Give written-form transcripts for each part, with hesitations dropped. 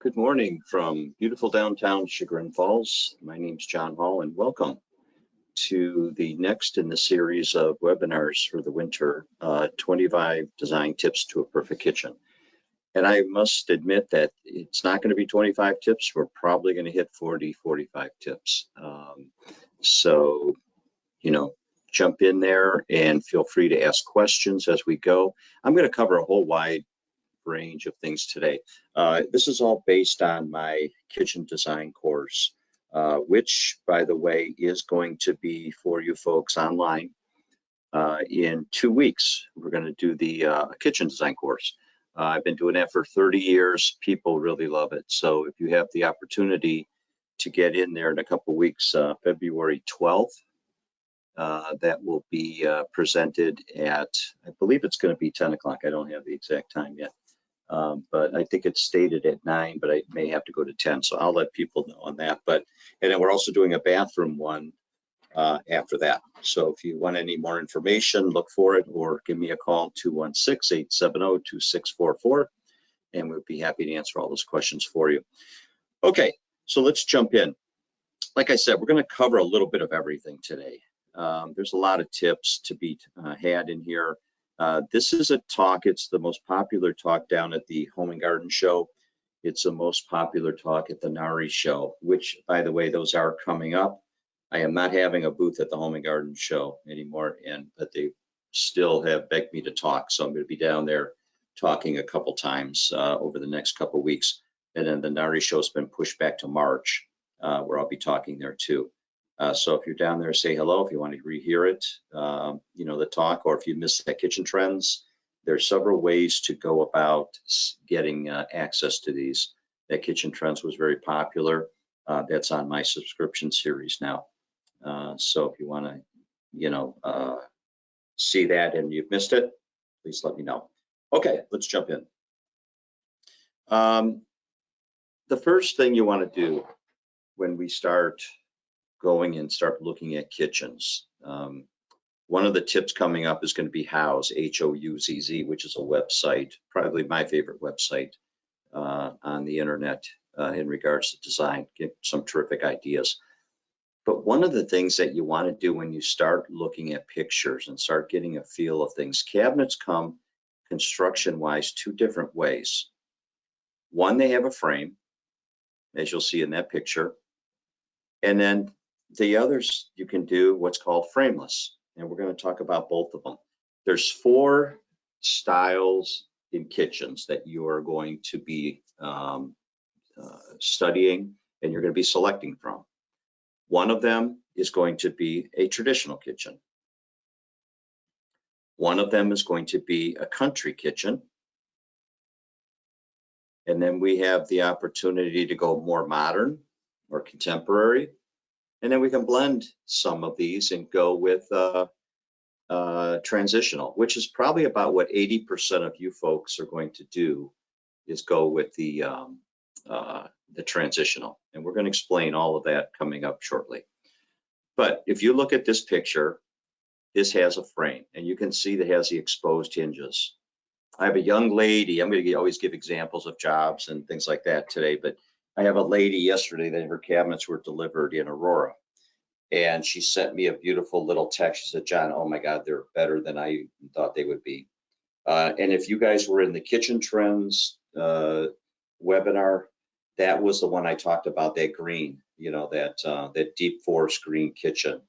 Good morning from beautiful downtown Chagrin Falls. My name's John Hall and welcome to the next in the series of webinars for the winter, 25 design tips to a perfect kitchen. And I must admit that it's not going to be 25 tips. We're probably going to hit 40, 45 tips. So, jump in there and feel free to ask questions as we go. I'm going to cover a whole wide range of things today. This is all based on my kitchen design course, which, by the way, is going to be for you folks online in 2 weeks. We're going to do the kitchen design course. I've been doing that for 30 years. People really love it. So if you have the opportunity to get in there in a couple of weeks, February 12th, that will be presented at, I believe it's going to be 10 o'clock. I don't have the exact time yet. But I think it's stated at 9, but I may have to go to 10. So I'll let people know on that. And then we're also doing a bathroom one after that. So if you want any more information, look for it or give me a call, 216-870-2644, and we'll be happy to answer all those questions for you. Okay, so let's jump in. Like I said, we're going to cover a little bit of everything today. There's a lot of tips to be had in here. This is a talk. It's the most popular talk down at the Home and Garden Show. It's the most popular talk at the NARI Show, which, by the way, those are coming up. I am not having a booth at the Home and Garden Show anymore, but they still have begged me to talk. So I'm going to be down there talking a couple times over the next couple weeks. And then the NARI Show has been pushed back to March, where I'll be talking there too. So if you're down there, say hello. If you want to rehear it, the talk, or if you missed that kitchen trends, there's several ways to go about getting access to these. That kitchen trends was very popular. That's on my subscription series now. So if you want to, see that and you've missed it, please let me know. Okay, let's jump in. The first thing you want to do when we start going and start looking at kitchens. One of the tips coming up is going to be Houzz, H-O-U-Z-Z, which is a website, probably my favorite website on the internet in regards to design. Get some terrific ideas. But one of the things that you want to do when you start looking at pictures and start getting a feel of things, cabinets come construction-wise 2 different ways. One, they have a frame, as you'll see in that picture. And then the others, you can do what's called frameless, and we're going to talk about both of them. There's 4 styles in kitchens that you are going to be studying and you're going to be selecting from. One of them is going to be a traditional kitchen. One of them is going to be a country kitchen. And then we have the opportunity to go more modern or contemporary. And then we can blend some of these and go with transitional, which is probably about what 80% of you folks are going to do, is go with the transitional. And we're going to explain all of that coming up shortly. But if you look at this picture, this has a frame, and you can see that it has the exposed hinges. I have a young lady. I'm going to always give examples of jobs and things like that today, but I have a lady yesterday that her cabinets were delivered in Aurora, and she sent me a beautiful little text. She said, John, oh my God, they're better than I thought they would be. And if you guys were in the Kitchen Trends webinar, that was the one I talked about, that green, that deep forest green kitchen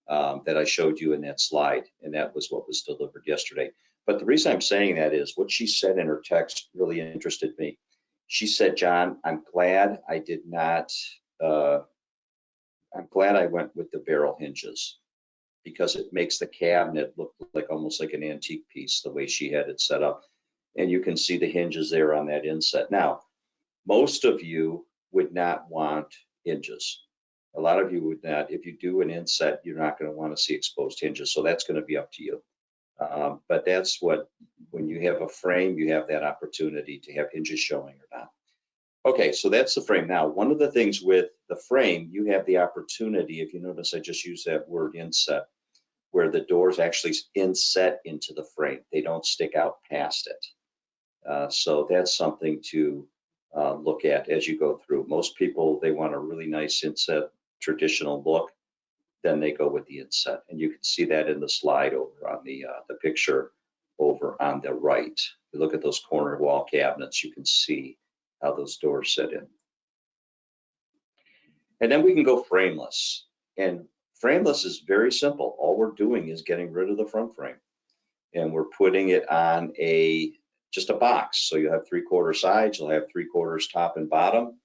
that I showed you in that slide, and that was what was delivered yesterday. But the reason I'm saying that is what she said in her text really interested me. She said, John, I'm glad I did not, I'm glad I went with the barrel hinges, because it makes the cabinet look like almost like an antique piece, the way she had it set up. And you can see the hinges there on that inset. Now, most of you would not want hinges. A lot of you would not. If you do an inset, you're not going to want to see exposed hinges. So that's going to be up to you. But that's what, when you have a frame, you have that opportunity to have hinges showing or not. Okay, so that's the frame. Now, one of the things with the frame, you have the opportunity, if you notice, I just use that word inset, where the doors actually inset into the frame. They don't stick out past it. So that's something to look at as you go through. Most people, they want a really nice inset traditional look, then they go with the inset. And you can see that in the slide over on the picture over on the right. If you look at those corner wall cabinets, you can see how those doors sit in. And then we can go frameless. And frameless is very simple. All we're doing is getting rid of the front frame. And we're putting it on just a box. So you have 3/4 sides, you'll have 3/4 top and bottom.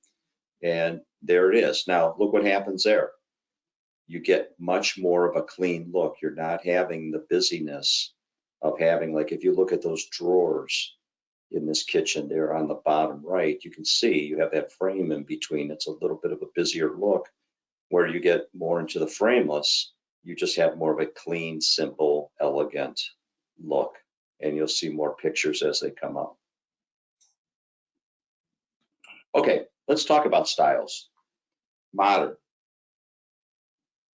And there it is. Now look what happens there. You get much more of a clean look. You're not having the busyness of having, like if you look at those drawers in this kitchen there on the bottom right, you can see you have that frame in between. It's a little bit of a busier look. Where you get more into the frameless, you just have more of a clean, simple, elegant look. And you'll see more pictures as they come up. Okay, let's talk about styles. Modern.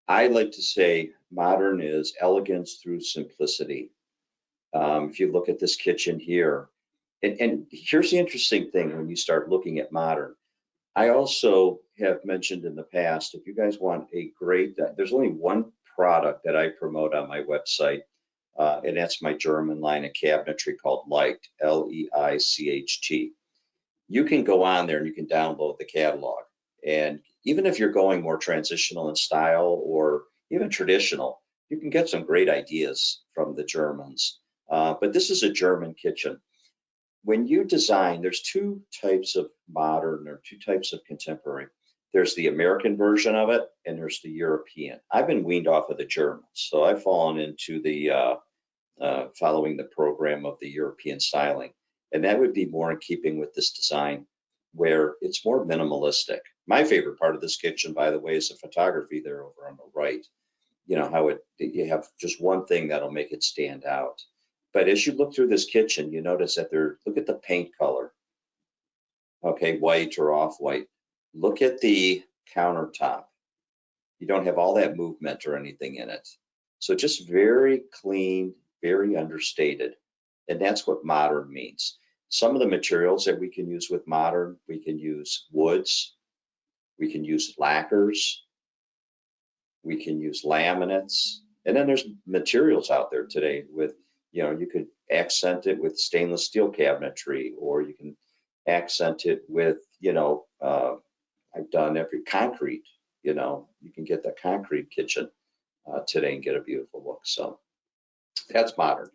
I like to say modern is elegance through simplicity. If you look at this kitchen here, and here's the interesting thing when you start looking at modern. I also have mentioned in the past, if you guys want a great, there's only one product that I promote on my website, and that's my German line of cabinetry called Leicht, L-E-I-C-H-T. You can go on there and you can download the catalog. And even if you're going more transitional in style or even traditional, you can get some great ideas from the Germans. But this is a German kitchen. When you design, there's two types of modern or two types of contemporary. There's the American version of it and there's the European. I've been weaned off of the Germans, so I've fallen into the following the program of the European styling. And that would be more in keeping with this design where it's more minimalistic. My favorite part of this kitchen, by the way, is the photography there over on the right. You know, how you have just one thing that'll make it stand out. But as you look through this kitchen, you notice that look at the paint color. Okay, white or off-white. Look at the countertop. You don't have all that movement or anything in it. So just very clean, very understated. And that's what modern means. Some of the materials that we can use with modern, we can use woods, we can use lacquers, we can use laminates. And then there's materials out there today with, you know, you could accent it with stainless steel cabinetry, or you can accent it with, you know, I've done every concrete, you know, you can get the concrete kitchen today and get a beautiful look. So that's modern.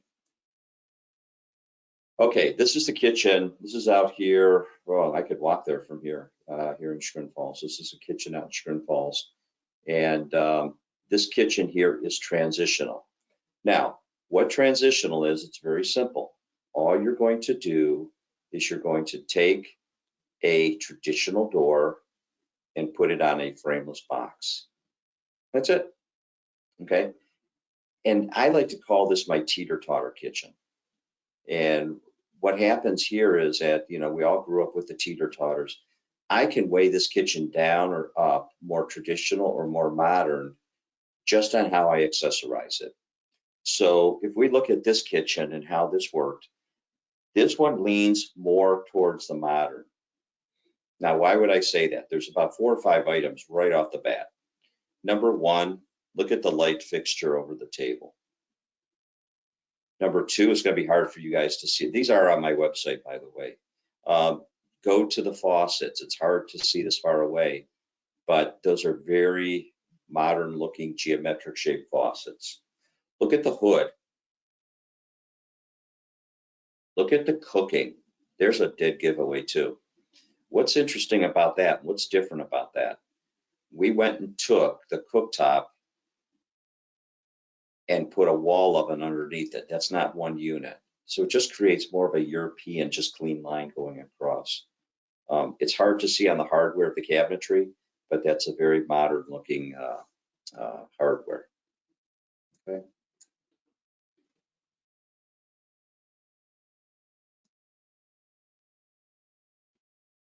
Okay, this is the kitchen. This is out here. Well, I could walk there from here, here in Chagrin Falls. This is a kitchen out in Chagrin Falls. And this kitchen here is transitional. Now, what transitional is, it's very simple. All you're going to do is you're going to take a traditional door and put it on a frameless box. That's it, okay? And I like to call this my teeter-totter kitchen. And what happens here is that, you know, we all grew up with the teeter-totters. I can weigh this kitchen down or up, more traditional or more modern, just on how I accessorize it. So if we look at this kitchen and how this worked, this one leans more towards the modern. Now, why would I say that? There's about 4 or 5 items right off the bat. Number one, look at the light fixture over the table. Number two, it's going to be hard for you guys to see. These are on my website, by the way. Go to the faucets. It's hard to see this far away, but those are very modern looking geometric shaped faucets. Look at the hood. Look at the cooking. There's a dead giveaway too. What's interesting about that? What's different about that? We went and took the cooktop and put a wall oven underneath it. That's not one unit. So it just creates more of a European, just clean line going across. It's hard to see on the hardware of the cabinetry, but that's a very modern looking hardware. Okay.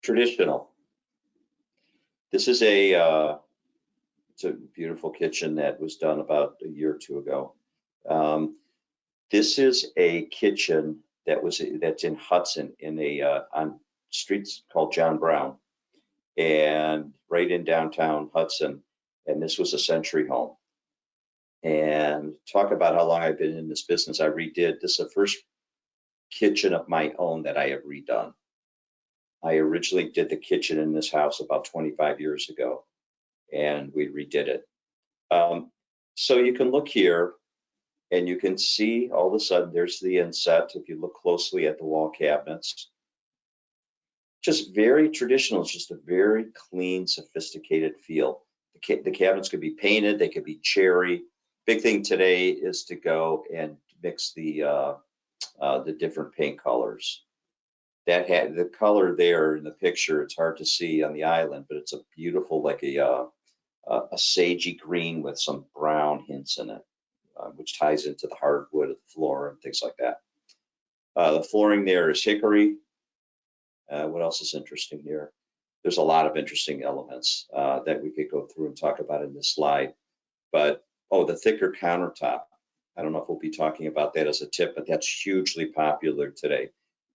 Traditional. This is it's a beautiful kitchen that was done about a year or two ago. This is a kitchen that's in Hudson in on street's called John Brown, and right in downtown Hudson. And this was a Century home. And talk about how long I've been in this business. I redid, this is the first kitchen of my own that I have redone. I originally did the kitchen in this house about 25 years ago, and we redid it. So you can look here and you can see all of a sudden there's the inset. If you look closely at the wall cabinets, just very traditional. It's just a very clean, sophisticated feel. The cabinets could be painted, they could be cherry. Big thing today is to go and mix the different paint colors. That had the color there in the picture. It's hard to see on the island, but it's a beautiful, like a sagey green with some brown hints in it, which ties into the hardwood of the floor and things like that. The flooring there is hickory. What else is interesting here? There's a lot of interesting elements that we could go through and talk about in this slide. But, oh, the thicker countertop. I don't know if we'll be talking about that as a tip, but that's hugely popular today.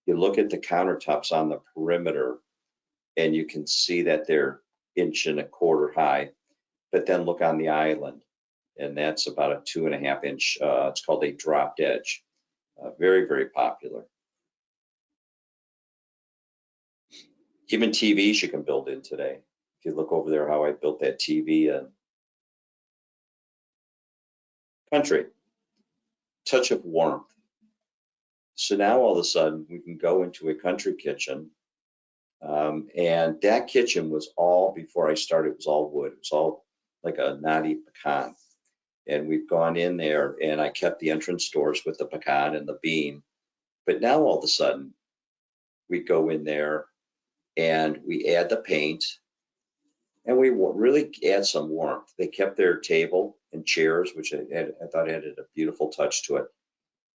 You look at the countertops on the perimeter and you can see that they're 1.25 inches high, but then look on the island and that's about a 2.5 inch, it's called a dropped edge. Very, very popular. Even TVs you can build in today. If you look over there how I built that TV in. Country, touch of warmth. So now all of a sudden we can go into a country kitchen, and that kitchen was all, before I started, it was all wood. It was all like a knotty pecan. And we've gone in there and I kept the entrance doors with the pecan and the beam. But now all of a sudden we go in there and we add the paint and we really add some warmth. They kept their table and chairs, which I thought added a beautiful touch to it.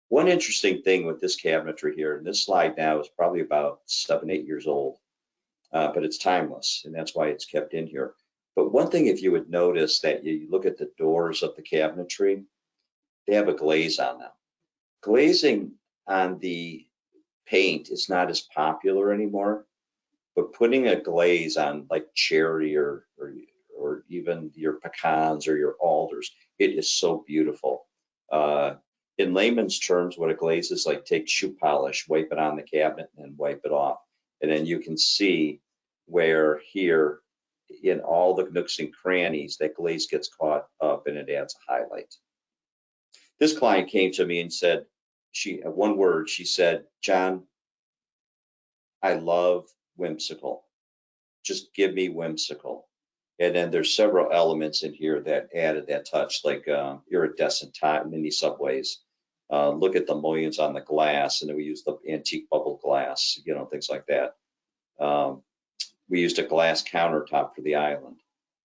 One interesting thing with this cabinetry here, and this slide now is probably about 7, 8 years old, but it's timeless, and that's why it's kept in here. But one thing, if you would notice that you look at the doors of the cabinetry, they have a glaze on them. Glazing on the paint is not as popular anymore, but putting a glaze on like cherry or even your pecans or your alders, it is so beautiful. In layman's terms, what a glaze is like, take shoe polish, wipe it on the cabinet and wipe it off. And then you can see where here in all the nooks and crannies, that glaze gets caught up and it adds a highlight. This client came to me and said, one word, she said, "John, I love whimsical. Just give me whimsical." And then there's several elements in here that added that touch, like iridescent mini subways. Look at the mullions on the glass, and then we use the antique bubble glass, things like that. We used a glass countertop for the island.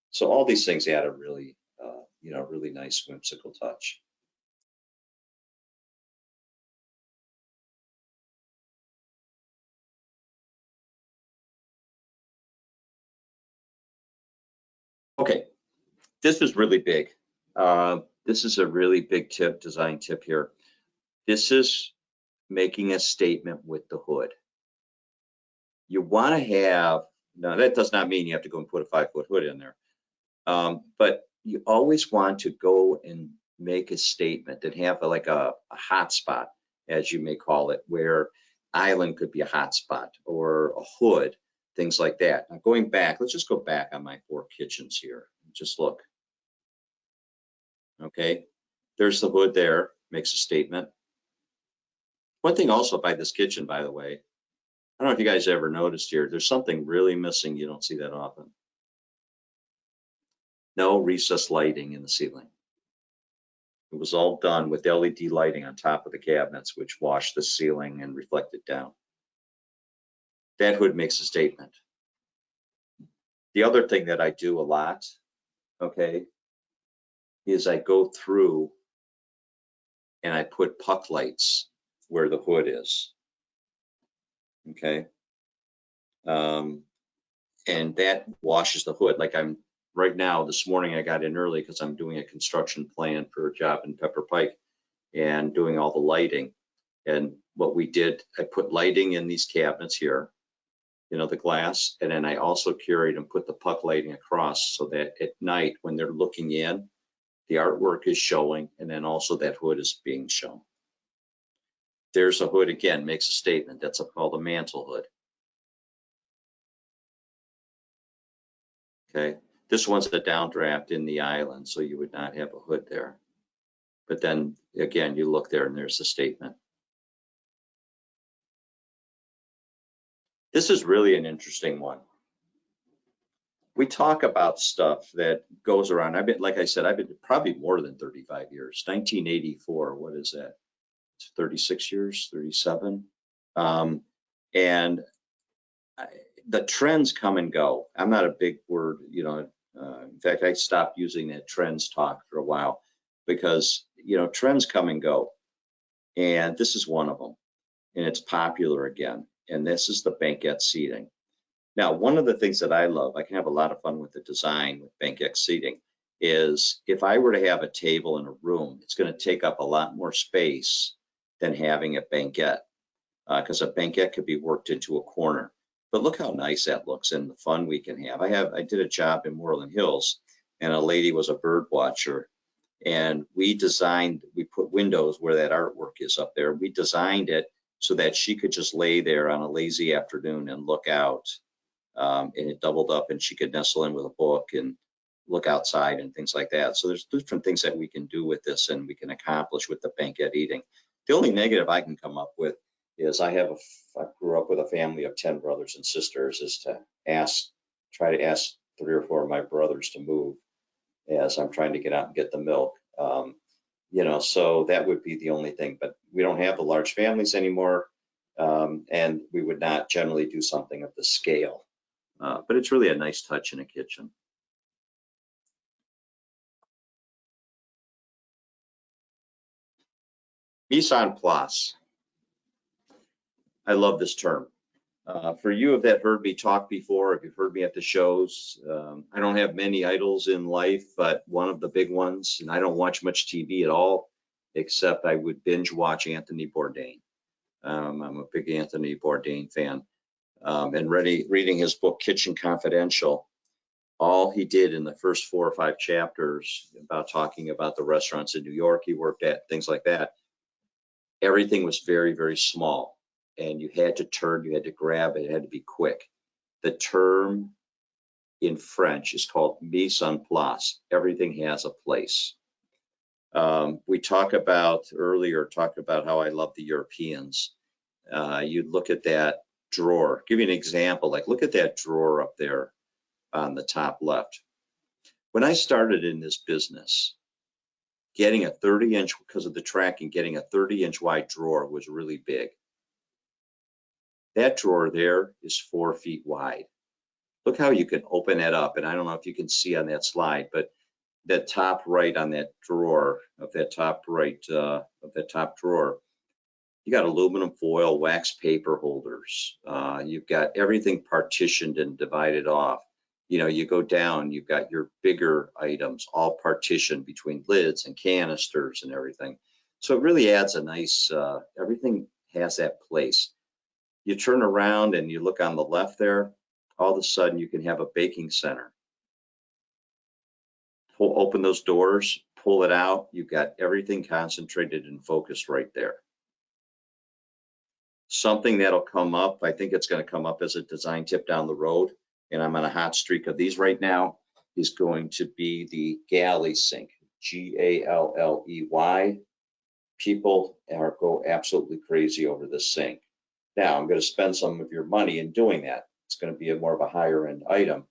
So all these things add a really, really nice whimsical touch. Okay, this is really big. This is a really big tip, design tip here. This is making a statement with the hood. You want to have, now that does not mean you have to go and put a 5-foot hood in there, but you always want to go and make a statement and have like a hot spot, as you may call it, where island could be a hot spot or a hood, things like that. Now going back, let's just go back on my 4 kitchens here. Just look. Okay, there's the hood there, makes a statement. One thing also by this kitchen, by the way, I don't know if you guys ever noticed here, there's something really missing. You don't see that often. No recessed lighting in the ceiling. It was all done with LED lighting on top of the cabinets, which washed the ceiling and reflected down. That hood makes a statement. The other thing that I do a lot, okay, is I go through and I put puck lights where the hood is. Okay. And that washes the hood. Like I'm right now, this morning I got in early because I'm doing a construction plan for a job in Pepper Pike and doing all the lighting. And what we did, I put lighting in these cabinets here. the glass. And then I also carried and put the puck lighting across so that at night when they're looking in, the artwork is showing, and then also that hood is being shown. There's a hood again, makes a statement. That's called a mantle hood. Okay, this one's a downdraft in the island, so you would not have a hood there. But then again, you look there and there's the statement. This is really an interesting one. We talk about stuff that goes around. Like I said, I've been probably more than 35 years. 1984, what is that? It's 36 years, 37. And the trends come and go. I'm not a big word, in fact, I stopped using that trends talk for a while because, trends come and go. And this is one of them. And it's popular again. And this is the banquette seating. Now, one of the things that I love, I can have a lot of fun with the design with banquette seating, is if I were to have a table in a room, it's going to take up a lot more space than having a banquette, because a banquette could be worked into a corner. But look how nice that looks and the fun we can have. I did a job in Moreland Hills, and a lady was a bird watcher, and we put windows where that artwork is up there. We designed it so that she could just lay there on a lazy afternoon and look out. And it doubled up, and she could nestle in with a book and look outside and things like that. So there's different things that we can do with this and we can accomplish with the banquette eating. The only negative I can come up with is I grew up with a family of 10 brothers and sisters, is to try to ask 3 or 4 of my brothers to move as I'm trying to get out and get the milk. So that would be the only thing, but we don't have the large families anymore. And we would not generally do something of the scale. But it's really a nice touch in a kitchen. Mise en place. I love this term. For you that heard me talk before, if you've heard me at the shows, I don't have many idols in life, but one of the big ones, and I don't watch much TV at all, except I would binge watch Anthony Bourdain. I'm a big Anthony Bourdain fan. And reading his book, Kitchen Confidential, all he did in the first 4 or 5 chapters about talking about the restaurants in New York he worked at, things like that, everything was very, very small. And you had to turn, you had to grab it, it had to be quick. The term in French is called mise en place. Everything has a place. We talked about how I love the Europeans. You look at that drawer. Give you an example, like look at that drawer up there on the top left. When I started in this business, getting a 30-inch, because of the tracking, getting a 30-inch wide drawer was really big. That drawer there is 4 feet wide. Look how you can open that up. And I don't know if you can see on that slide, but that top right on that drawer, you got aluminum foil, wax paper holders. You've got everything partitioned and divided off. You go down, you've got your bigger items all partitioned between lids and canisters and everything. So it really adds a nice, everything has that place. You turn around and you look on the left there, all of a sudden you can have a baking center. Open those doors, pull it out, you've got everything concentrated and focused right there. Something that'll come up, I think it's going to come up as a design tip down the road, and I'm on a hot streak of these right now, is going to be the galley sink, G-A-L-L-E-Y. People go absolutely crazy over this sink. Now, I'm going to spend some of your money in doing that. It's going to be more of a higher end item.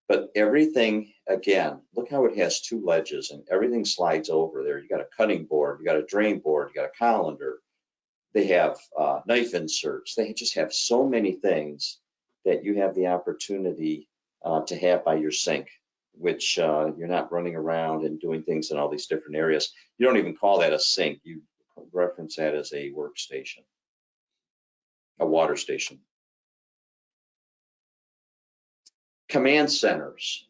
But everything, again, look how it has 2 ledges and everything slides over there. You got a cutting board, you got a drain board, you got a colander. They have knife inserts. They just have so many things that you have the opportunity to have by your sink, which you're not running around and doing things in all these different areas. You don't even call that a sink. You reference that as a workstation. A water station. Command centers.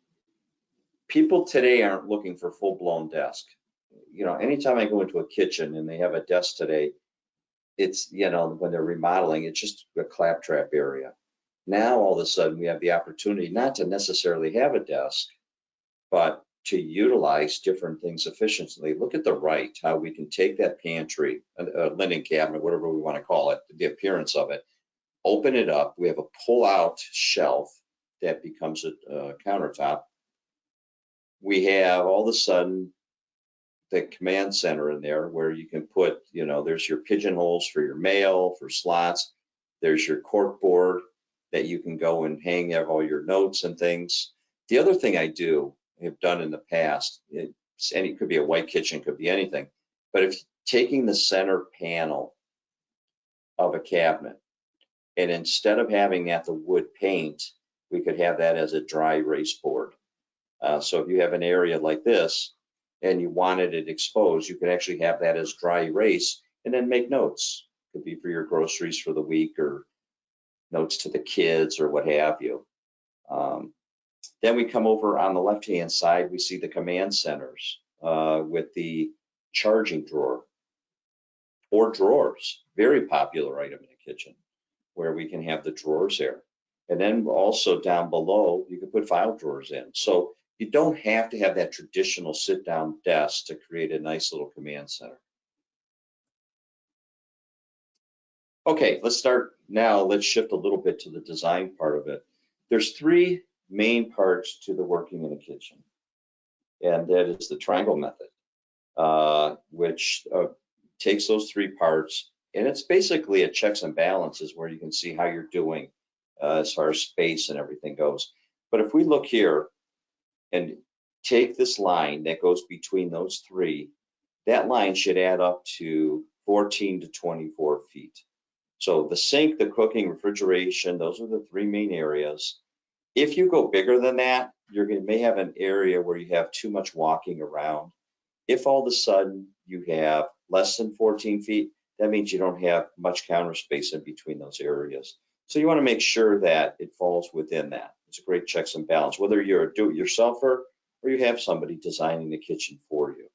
People today aren't looking for full-blown desk. Anytime I go into a kitchen and they have a desk today, it's, when they're remodeling, it's just a claptrap area. Now, all of a sudden, we have the opportunity not to necessarily have a desk, but to utilize different things efficiently. Look at the right, how we can take that pantry, a linen cabinet, whatever we want to call it, the appearance of it, open it up. We have a pull-out shelf that becomes a countertop. We have all of a sudden the command center in there where you can put, there's your pigeonholes for your mail, for slots. There's your cork board that you can go and hang all your notes and things. The other thing I have done in the past, it could be a white kitchen, could be anything, but if taking the center panel of a cabinet, and instead of having that the wood paint, we could have that as a dry erase board. So if you have an area like this and you wanted it exposed, you could actually have that as dry erase and then make notes. Could be for your groceries for the week or notes to the kids or what have you. Then we come over on the left-hand side, we see the command centers with the charging drawer or drawers, very popular item in the kitchen, where we can have the drawers there. And then also down below, you can put file drawers in. So you don't have to have that traditional sit-down desk to create a nice little command center. Okay, let's start now. Let's shift a little bit to the design part of it. There's three main parts to the working in a kitchen, and that is the triangle method, which takes those three parts, and it's basically a checks and balances where you can see how you're doing as far as space and everything goes. But if we look here and take this line that goes between those three, that line should add up to 14 to 24 feet. So the sink, the cooking, refrigeration, those are the three main areas. If you go bigger than that, may have an area where you have too much walking around. If all of a sudden you have less than 14 feet, that means you don't have much counter space in between those areas. So you want to make sure that it falls within that. It's a great checks and balance, whether you're a do-it-yourselfer or you have somebody designing the kitchen for you.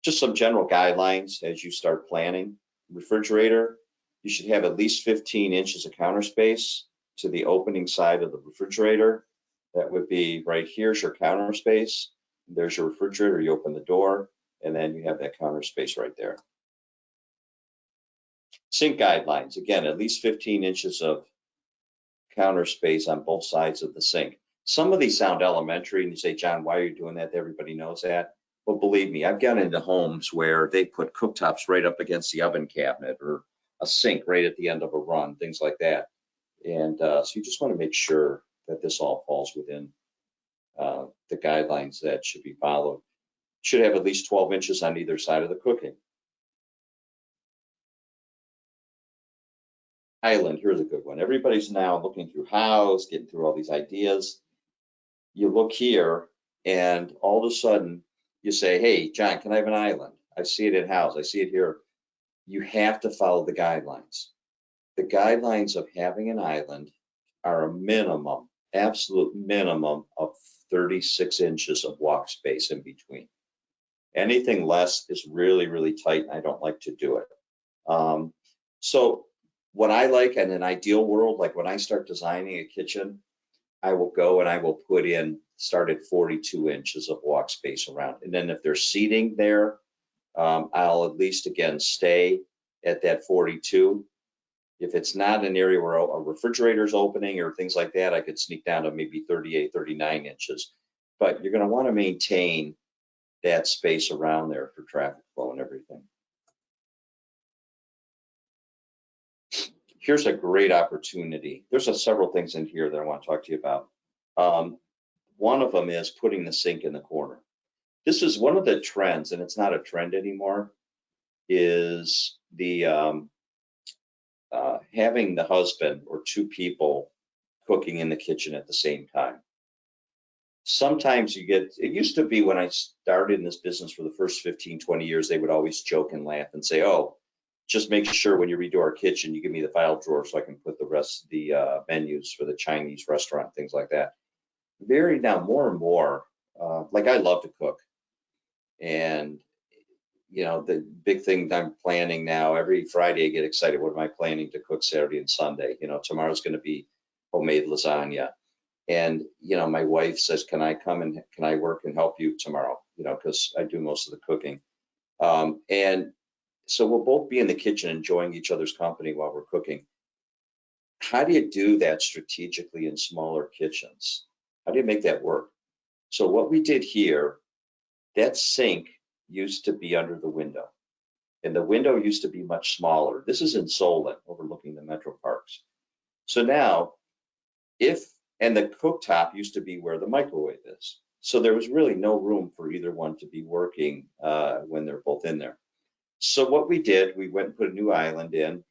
Just some general guidelines as you start planning. Refrigerator, you should have at least 15 inches of counter space to the opening side of the refrigerator. That would be right here's your counter space. There's your refrigerator, you open the door, and then you have that counter space right there. Sink guidelines, again, at least 15 inches of counter space on both sides of the sink. Some of these sound elementary, and you say, John, why are you doing that? Everybody knows that. Well, believe me, I've gotten into homes where they put cooktops right up against the oven cabinet or a sink right at the end of a run, things like that. And so you just want to make sure that this all falls within the guidelines that should be followed. Should have at least 12 inches on either side of the cooking. Island, here's a good one. Everybody's now looking through house, getting through all these ideas. You look here and all of a sudden you say, hey, John, can I have an island? I see it in house, I see it here. You have to follow the guidelines. The guidelines of having an island are a minimum, absolute minimum of 36 inches of walk space in between. Anything less is really, really tight, and I don't like to do it. So what I like in an ideal world, like when I start designing a kitchen, I will go and I will start at 42 inches of walk space around. And then if there's seating there, I'll at least, again, stay at that 42. If it's not an area where a refrigerator's opening or things like that, I could sneak down to maybe 38, 39 inches. But you're going to want to maintain that space around there for traffic flow and everything. Here's a great opportunity. There's several things in here that I want to talk to you about. One of them is putting the sink in the corner. This is one of the trends, and it's not a trend anymore, is the having the husband or two people cooking in the kitchen at the same time. Sometimes it used to be when I started in this business for the first 15, 20 years, they would always joke and laugh and say, oh, just make sure when you redo our kitchen, you give me the file drawer so I can put the rest of the menus for the Chinese restaurant, things like that. Now more and more, like I love to cook. And, the big thing that I'm planning now, every Friday I get excited. What am I planning to cook Saturday and Sunday? Tomorrow's going to be homemade lasagna. And, my wife says, can I come and can I work and help you tomorrow? Because I do most of the cooking. And so we'll both be in the kitchen enjoying each other's company while we're cooking. How do you do that strategically in smaller kitchens? How do you make that work? So what we did here, that sink used to be under the window. And the window used to be much smaller. This is in Solon, overlooking the Metro Parks. So now, and the cooktop used to be where the microwave is. So there was really no room for either one to be working when they're both in there. So what we did, we went and put a new island in.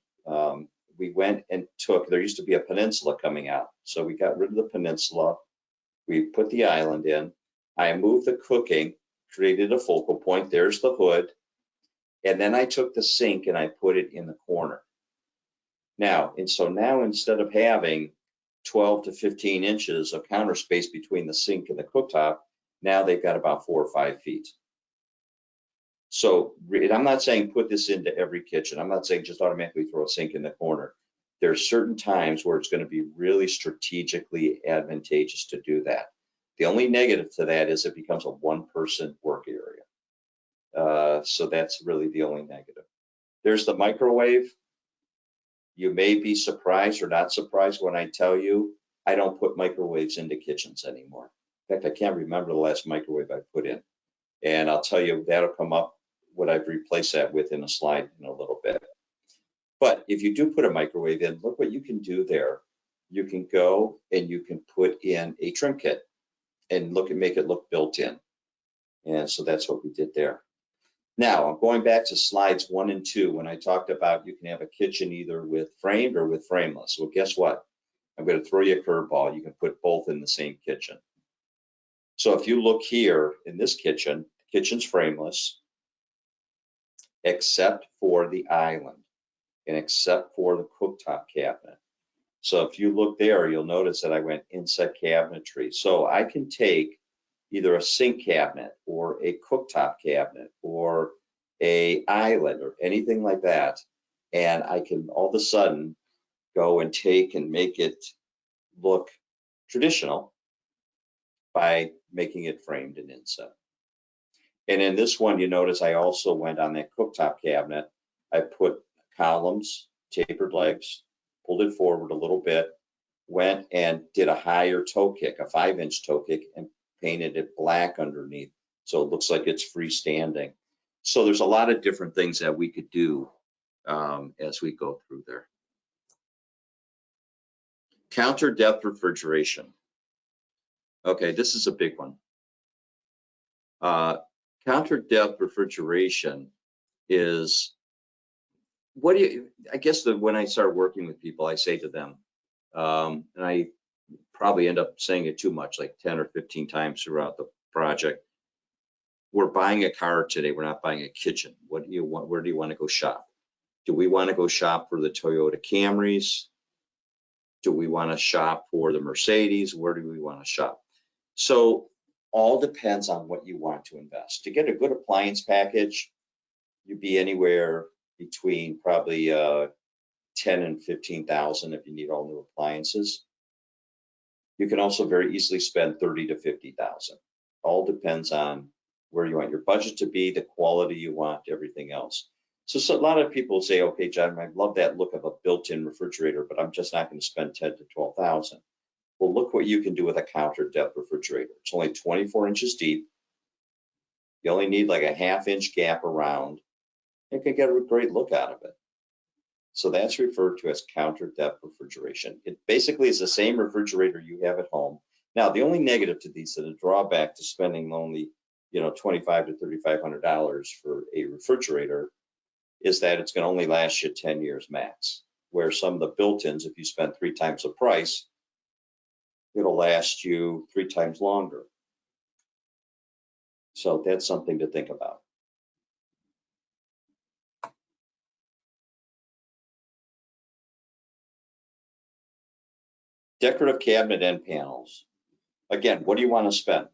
We went and there used to be a peninsula coming out. So we got rid of the peninsula. We put the island in. I moved the cooking, created a focal point. There's the hood. And then I took the sink and I put it in the corner. Now instead of having 12 to 15 inches of counter space between the sink and the cooktop, now they've got about 4 or 5 feet. So I'm not saying put this into every kitchen. I'm not saying just automatically throw a sink in the corner. There are certain times where it's going to be really strategically advantageous to do that. The only negative to that is it becomes a one-person work area. So that's really the only negative. There's the microwave. You may be surprised or not surprised when I tell you I don't put microwaves into kitchens anymore. In fact, I can't remember the last microwave I put in. And I'll tell you, that'll come up what I've replaced that with in a slide in a little bit. But if you do put a microwave in, look what you can do there. You can go and you can put in a trim kit and make it look built in. And so that's what we did there. Now, I'm going back to slides 1 and 2 when I talked about you can have a kitchen either with framed or with frameless. Well, guess what? I'm going to throw you a curveball. You can put both in the same kitchen. So if you look here in this kitchen, the kitchen's frameless, except for the island and except for the cooktop cabinet. So if you look there, you'll notice that I went inset cabinetry. So I can take either a sink cabinet or a cooktop cabinet or a island or anything like that, and I can all of a sudden go and take and make it look traditional by making it framed and inset. And in this one, you notice I also went on that cooktop cabinet. I put columns, tapered legs, pulled it forward a little bit, went and did a higher toe kick, a 5-inch toe kick, and painted it black underneath. So it looks like it's freestanding. So there's a lot of different things that we could do as we go through there. Counter depth refrigeration. Okay, this is a big one. Counter depth refrigeration is, I guess when I start working with people, I say to them, and I probably end up saying it too much, like 10 or 15 times throughout the project. We're buying a car today. We're not buying a kitchen. What do you want? Where do you want to go shop? Do we want to go shop for the Toyota Camrys? Do we want to shop for the Mercedes? Where do we want to shop? So all depends on what you want to invest. To get a good appliance package, you'd be anywhere between probably 10 and 15,000 if you need all new appliances. You can also very easily spend 30 to 50,000. All depends on where you want your budget to be, the quality you want, everything else. So a lot of people say, okay, John, I love that look of a built-in refrigerator, but I'm just not going to spend 10 to 12,000. Well, look what you can do with a counter depth refrigerator. It's only 24 inches deep. You only need like a 1/2-inch gap around. You can get a great look out of it. So that's referred to as counter depth refrigeration. It basically is the same refrigerator you have at home. Now, the only negative to these, and a drawback to spending only, $2,500 to $3,500 for a refrigerator, is that it's going to only last you 10 years max. Where some of the built-ins, if you spend 3 times the price, it'll last you 3 times longer. So that's something to think about. Decorative cabinet end panels. Again, what do you want to spend?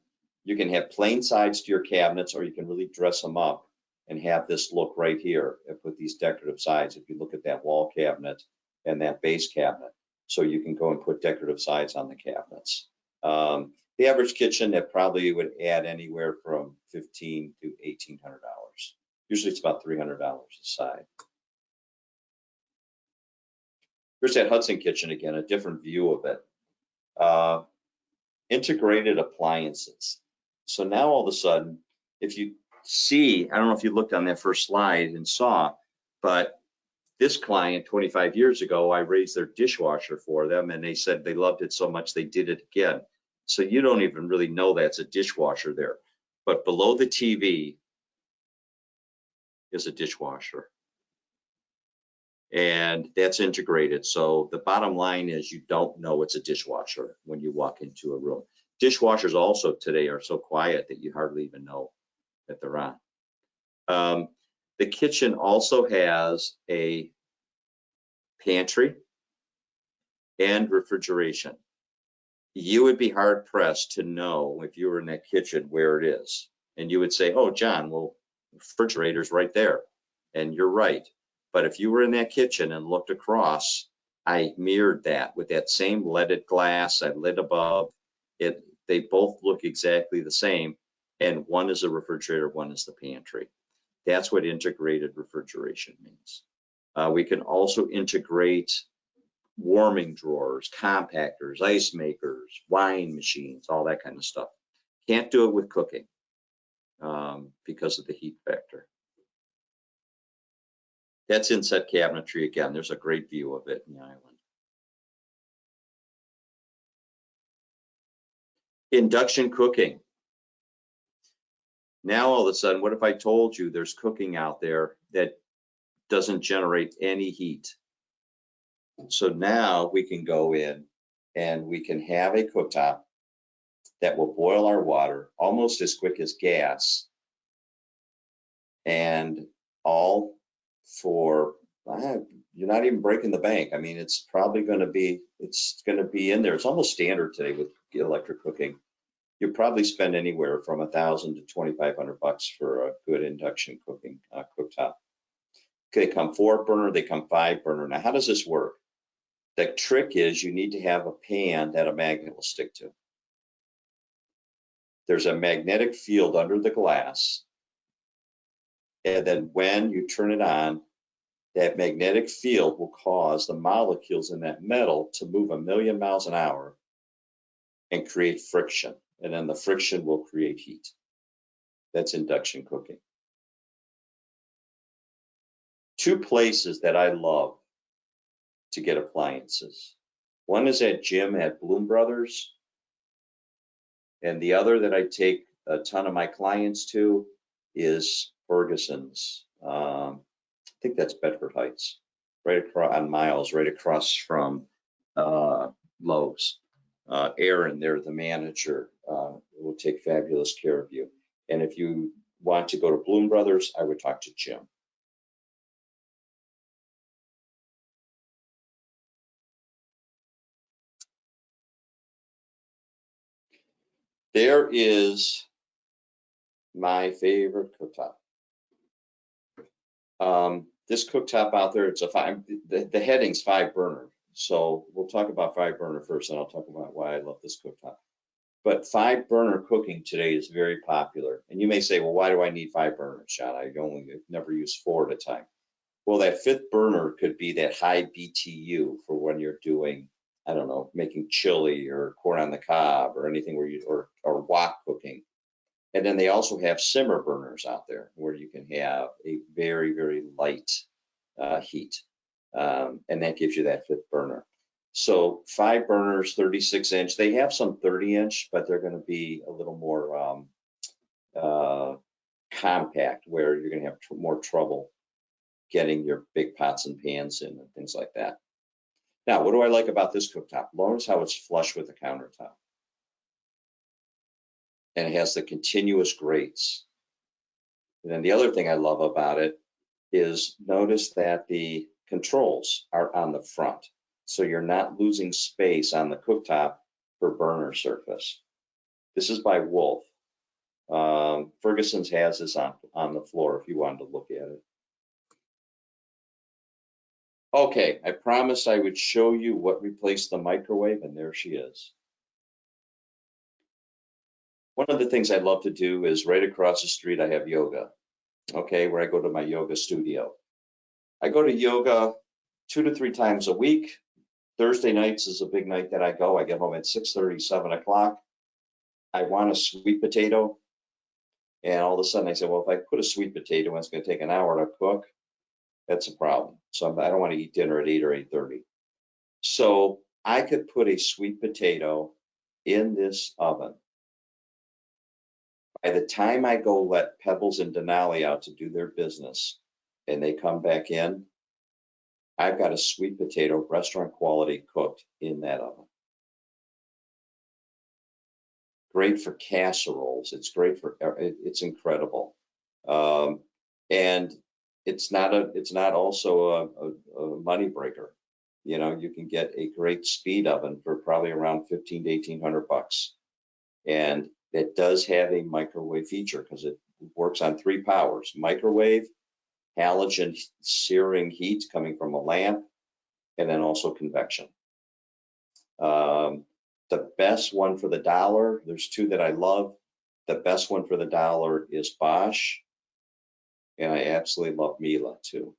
You can have plain sides to your cabinets, or you can really dress them up and have this look right here and put these decorative sides. If you look at that wall cabinet and that base cabinet, so you can go and put decorative sides on the cabinets. The average kitchen, that probably would add anywhere from $1,500 to $1,800. Usually it's about $300 a side. Here's that Hudson kitchen again, a different view of it. Integrated appliances. So now all of a sudden, if you see, I don't know if you looked on that first slide and saw, but this client 25 years ago, I raised their dishwasher for them and they said they loved it so much they did it again. So you don't even really know that's a dishwasher there. But below the TV is a dishwasher. And that's integrated. So the bottom line is you don't know it's a dishwasher when you walk into a room. Dishwashers also today are so quiet that you hardly even know that they're on. The kitchen also has a pantry and refrigeration. You would be hard pressed to know if you were in that kitchen where it is. And you would say, oh, John, well, the refrigerator's right there. And you're right. But if you were in that kitchen and looked across, I mirrored that with that same leaded glass I lit above it. They both look exactly the same. And one is a refrigerator, one is the pantry. That's what integrated refrigeration means. We can also integrate warming drawers, compactors, ice makers, wine machines, all that kind of stuff. Can't do it with cooking because of the heat factor. That's inset cabinetry again. There's a great view of it in the island. Induction cooking. Now all of a sudden, what if I told you there's cooking out there that doesn't generate any heat? So now we can go in and we can have a cooktop that will boil our water almost as quick as gas, and all for, you're not even breaking the bank. I mean, it's probably going to be, in there. It's almost standard today with electric cooking. You probably spend anywhere from $1,000 to $2,500 for a good induction cooking cooktop. They come 4-burner, they come 5-burner. Now, how does this work? The trick is you need to have a pan that a magnet will stick to. There's a magnetic field under the glass, and then when you turn it on, that magnetic field will cause the molecules in that metal to move 1,000,000 miles an hour and create friction, and then the friction will create heat. That's induction cooking. 2 places that I love to get appliances. One is at Jim at Bloom Brothers, and the other that I take a ton of my clients to is Ferguson's. I think that's Bedford Heights, right across on Miles, right across from Lowe's. Aaron, they're the manager, will take fabulous care of you. And if you want to go to Bloom Brothers, I would talk to Jim. There is my favorite cooktop. This cooktop out there, it's a 5, the heading's 5-burner. So we'll talk about 5-burner first, and I'll talk about why I love this cooktop. But 5-burner cooking today is very popular. And you may say, well, why do I need 5 burners, John? I never use 4 at a time. Well, that 5th burner could be that high BTU for when you're doing, I don't know, making chili or corn on the cob or anything where you, or wok cooking. And then they also have simmer burners out there where you can have a very, very light heat. And that gives you that 5th burner. So 5 burners, 36-inch. They have some 30-inch, but they're going to be a little more compact, where you're going to have more trouble getting your big pots and pans in and things like that. Now, what do I like about this cooktop? Notice how it's flush with the countertop. And it has the continuous grates. And then the other thing I love about it is notice that the controls are on the front. So you're not losing space on the cooktop for burner surface. This is by Wolf. Ferguson's has this on the floor if you wanted to look at it. Okay, I promised I would show you what replaced the microwave, and there she is. One of the things I love to do is right across the street, I have yoga, okay, where I go to my yoga studio. I go to yoga 2 to 3 times a week. Thursday nights is a big night that I go. I get home at 6:30, 7 o'clock. I want a sweet potato. And all of a sudden I said, well, if I put a sweet potato and it's going to take an hour to cook, that's a problem. So I don't want to eat dinner at 8 or 8:30. So I could put a sweet potato in this oven. By the time I go let Pebbles and Denali out to do their business and they come back in, I've got a sweet potato restaurant quality cooked in that oven. Great for casseroles. It's great for, it's incredible. And it's not also a money breaker. You know, you can get a great speed oven for probably around 15 to 1800 bucks. And it does have a microwave feature because it works on 3 powers: microwave, halogen searing heat coming from a lamp, and then also convection. The best one for the dollar, there's 2 that I love. The best one for the dollar is Bosch, and I absolutely love Miele too.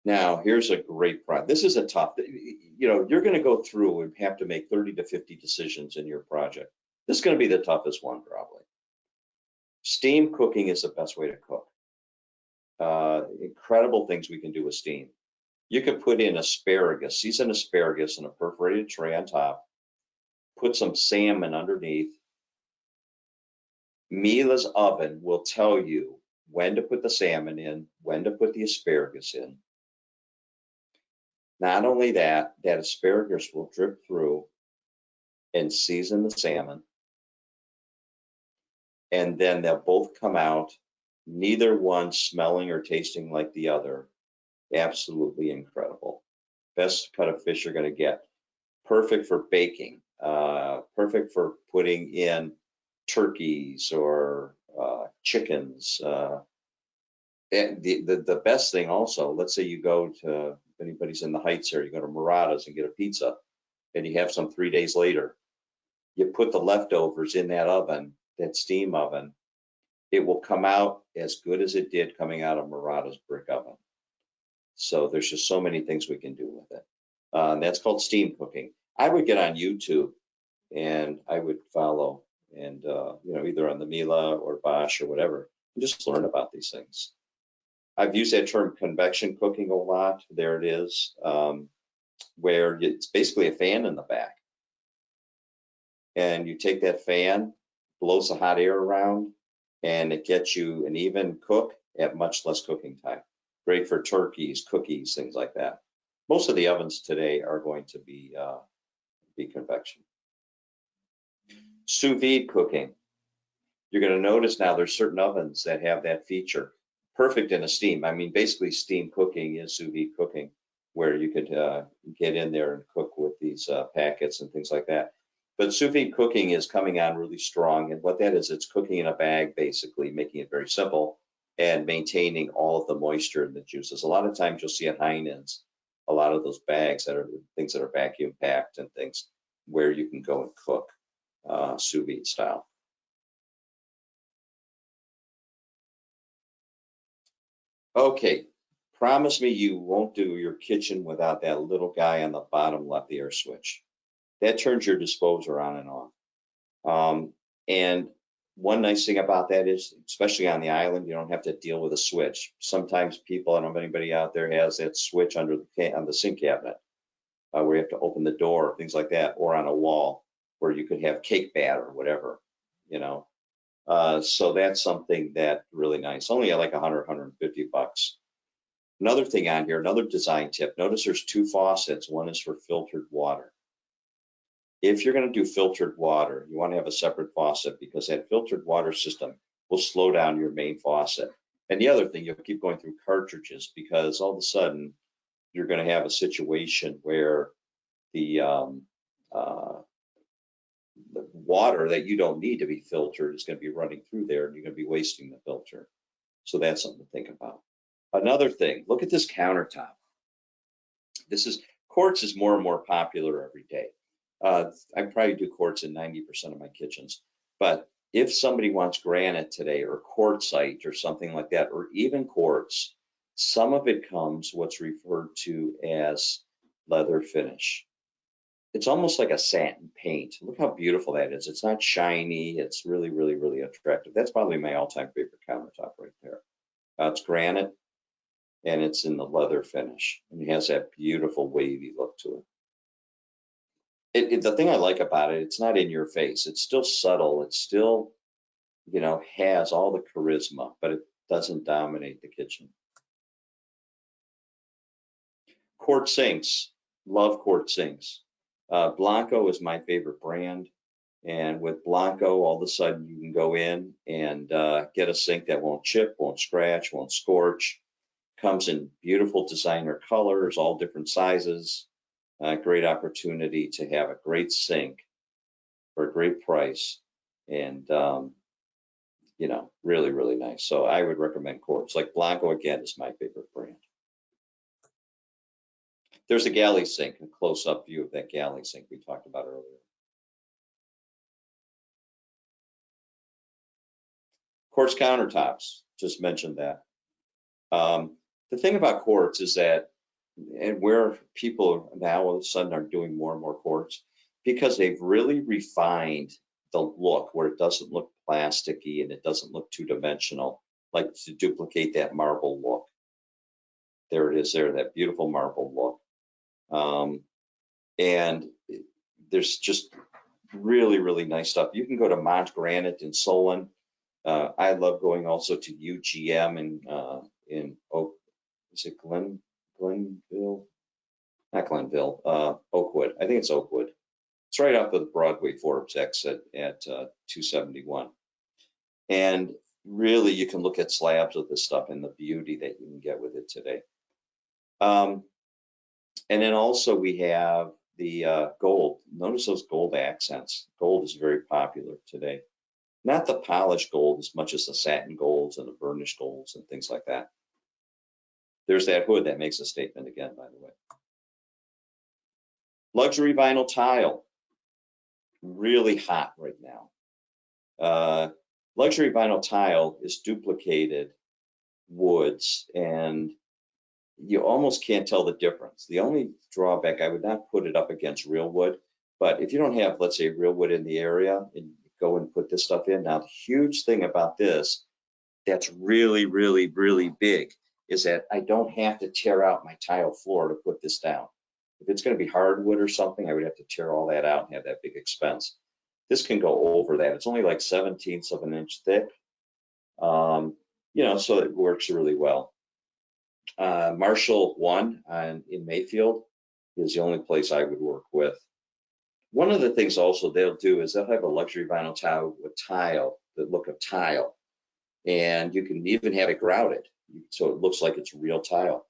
Now, here's a great product. This is a tough, you know, you're going to go through and have to make 30 to 50 decisions in your project. This is going to be the toughest one, probably. Steam cooking is the best way to cook. Incredible things we can do with steam. You could put in asparagus, seasoned asparagus in a perforated tray on top, put some salmon underneath. Miele's oven will tell you when to put the salmon in, when to put the asparagus in. Not only that, that asparagus will drip through and season the salmon. And then they'll both come out, neither one smelling or tasting like the other. Absolutely incredible. Best cut of fish you're going to get. Perfect for baking. Perfect for putting in turkeys or chickens. And the best thing also, let's say you go to, if anybody's in the Heights area, you go to Murata's and get a pizza, and you have some 3 days later. You put the leftovers in that oven, that steam oven, it will come out as good as it did coming out of Murata's brick oven. So there's just so many things we can do with it. That's called steam cooking. I would get on YouTube and I would follow, and you know, either on the Miele or Bosch or whatever, and just learn about these things. I've used that term convection cooking a lot. There it is, where it's basically a fan in the back. And you take that fan, blows the hot air around, and it gets you an even cook at much less cooking time. Great for turkeys, cookies, things like that. Most of the ovens today are going to be convection. Sous vide cooking. You're going to notice now there's certain ovens that have that feature. Perfect in a steam. I mean, basically steam cooking is sous vide cooking, where you could get in there and cook with these packets and things like that. But sous vide cooking is coming on really strong. And what that is, it's cooking in a bag, basically, making it very simple and maintaining all of the moisture and the juices. A lot of times you'll see at Heinen's, a lot of those bags that are things that are vacuum packed and things where you can go and cook sous vide style. Okay, promise me you won't do your kitchen without that little guy on the bottom left, the air switch. That turns your disposer on and off. And one nice thing about that is, especially on the island, you don't have to deal with a switch. Sometimes people, I don't know if anybody out there has that switch under on the sink cabinet, where you have to open the door, things like that, or on a wall where you could have cake batter or whatever, you know. So that's something that really nice. Only like 100, 150 bucks. Another thing on here, another design tip. Notice there's 2 faucets. One is for filtered water. If you're going to do filtered water, you want to have a separate faucet because that filtered water system will slow down your main faucet. And the other thing, you'll keep going through cartridges because all of a sudden you're going to have a situation where the the water that you don't need to be filtered is going to be running through there, and you're going to be wasting the filter. So that's something to think about. Another thing, look at this countertop. Quartz is more and more popular every day. I probably do quartz in 90% of my kitchens, but if somebody wants granite today or quartzite or something like that, or even quartz, some of it comes what's referred to as leather finish. It's almost like a satin paint. Look how beautiful that is. It's not shiny. It's really, really, really attractive. That's probably my all-time favorite countertop right there. It's granite, and it's in the leather finish, and it has that beautiful wavy look to it. The thing I like about it, it's not in your face. It's still subtle. It's still, has all the charisma, but it doesn't dominate the kitchen. Quartz sinks. Love quartz sinks. Blanco is my favorite brand. And with Blanco, all of a sudden you can go in and get a sink that won't chip, won't scratch, won't scorch. Comes in beautiful designer colors, all different sizes. Great opportunity to have a great sink for a great price, and really, really nice. So I would recommend Quartz. Like Blanco, again, is my favorite brand. There's a galley sink, a close-up view of that galley sink we talked about earlier. Quartz countertops, just mentioned that. The thing about quartz is that, and where people now all of a sudden are doing more and more quartz, because they've really refined the look where it doesn't look plasticky and it doesn't look two-dimensional, like to duplicate that marble look. There it is there, that beautiful marble look. And there's just really, really nice stuff. You can go to Mont Granite in Solon. I love going also to UGM in Oak, is it Glenville? Not Glenville, Oakwood. I think it's Oakwood. It's right off of the Broadway Forbes exit at 271. And really, you can look at slabs of this stuff and the beauty that you can get with it today. And then also we have the gold. Notice those gold accents. Gold is very popular today. Not the polished gold as much as the satin golds and the burnished golds and things like that. There's that hood that makes a statement again, by the way. Luxury vinyl tile, really hot right now. Luxury vinyl tile is duplicated woods, and you almost can't tell the difference. The only drawback, I would not put it up against real wood, but if you don't have, let's say, real wood in the area, and go and put this stuff in. Now, the huge thing about this that's really, really, really big is that I don't have to tear out my tile floor to put this down. If it's going to be hardwood or something, I would have to tear all that out and have that big expense. This can go over that. It's only like 1/17 of an inch thick. So it works really well. Marshall 1 in Mayfield is the only place I would work with. One of the things also they'll do is they'll have a luxury vinyl tile with tile, the look of tile, and you can even have it grouted, so it looks like it's real tile.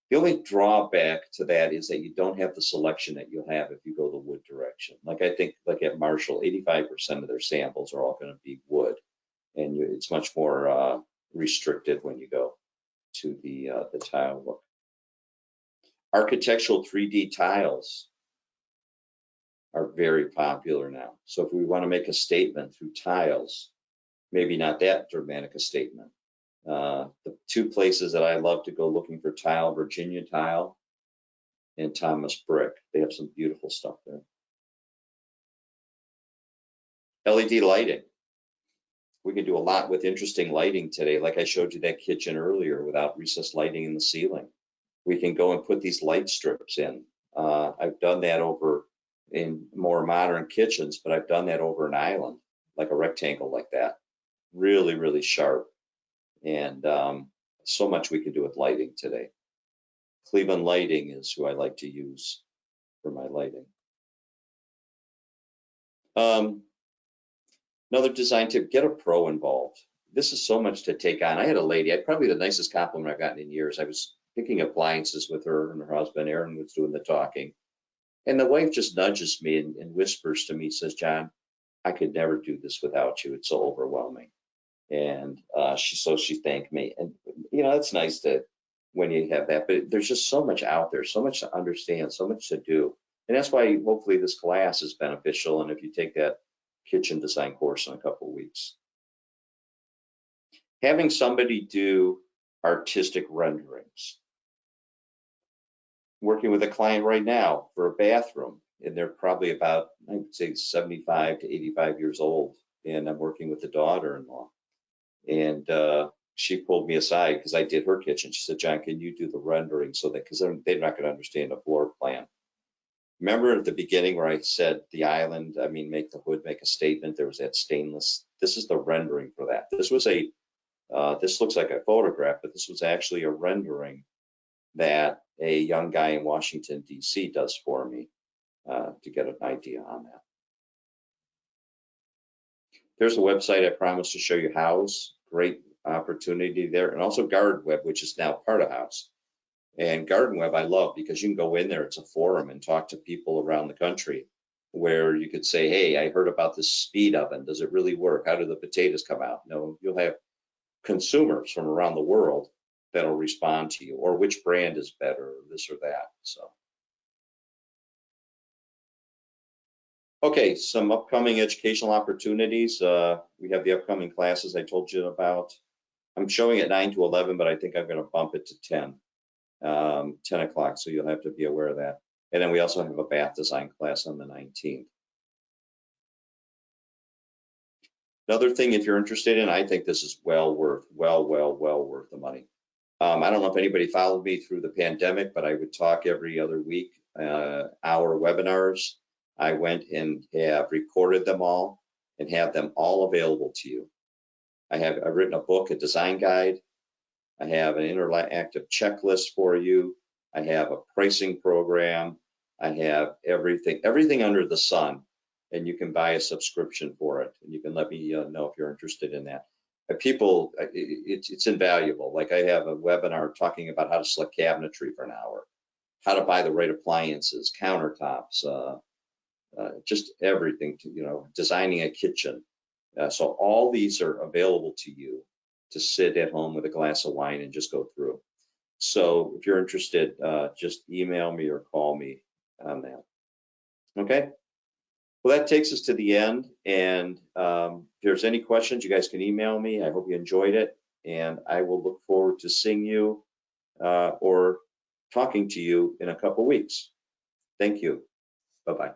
The only drawback to that is that you don't have the selection that you'll have if you go the wood direction. Like I think, like at Marshall, 85% of their samples are all going to be wood, and it's much more restricted when you go to the tile look. Architectural 3D tiles are very popular now. So if we want to make a statement through tiles, maybe not that dramatic a statement. The two places that I love to go looking for tile, Virginia Tile and Thomas Brick. They have some beautiful stuff there. LED lighting. We can do a lot with interesting lighting today. Like I showed you that kitchen earlier without recessed lighting in the ceiling. We can go and put these light strips in. I've done that over in more modern kitchens, but I've done that over an island, like a rectangle like that. Really, really sharp. And so much we can do with lighting today. Cleveland Lighting is who I like to use for my lighting. Another design tip, get a pro involved. This is so much to take on. I had a lady, probably the nicest compliment I've gotten in years. I was picking appliances with her and her husband. Aaron was doing the talking. And the wife just nudges me and whispers to me, says, "John, I could never do this without you. It's so overwhelming. And she thanked me. And, you know, it's nice to, when you have that, but there's just so much out there, so much to understand, so much to do. And that's why hopefully this class is beneficial. And if you take that kitchen design course in a couple of weeks, having somebody do artistic renderings. Working with a client right now for a bathroom, and they're probably about, I would say, 75 to 85 years old. And I'm working with the daughter-in-law. And she pulled me aside because I did her kitchen. She said, John, can you do the rendering so that, because they're not going to understand the floor plan. Remember at the beginning where I said the island, I mean, make the hood, make a statement. There was that stainless. This is the rendering for that. This was this looks like a photograph, but this was actually a rendering that a young guy in Washington, D.C. does for me to get an idea on that. There's a website I promised to show you Houzz. Great opportunity there. And also Garden Web, which is now part of Houzz. And Garden Web I love because you can go in there. It's a forum and talk to people around the country where you could say, hey, I heard about this speed oven. Does it really work? How do the potatoes come out? No, you'll have consumers from around the world that'll respond to you, or which brand is better, or this or that. So, okay, some upcoming educational opportunities. We have the upcoming classes I told you about. I'm showing at 9 to 11, but I think I'm going to bump it to 10 o'clock, so you'll have to be aware of that. And then we also have a bath design class on the 19th. Another thing, if you're interested in, I think this is well worth the money. I don't know if anybody followed me through the pandemic, but I would talk every other week, hour webinars. I went and have recorded them all and have them all available to you. I've written a book, a design guide. I have an interactive checklist for you. I have a pricing program. I have everything under the sun, and you can buy a subscription for it. And you can let me know if you're interested in that. People, it's invaluable. Like I have a webinar talking about how to select cabinetry for an hour, how to buy the right appliances, countertops, just everything to, designing a kitchen. So all these are available to you to sit at home with a glass of wine and just go through. So if you're interested, just email me or call me on that. Okay. Well, that takes us to the end. And if there's any questions, you guys can email me. I hope you enjoyed it. And I will look forward to seeing you or talking to you in a couple weeks. Thank you. Bye-bye.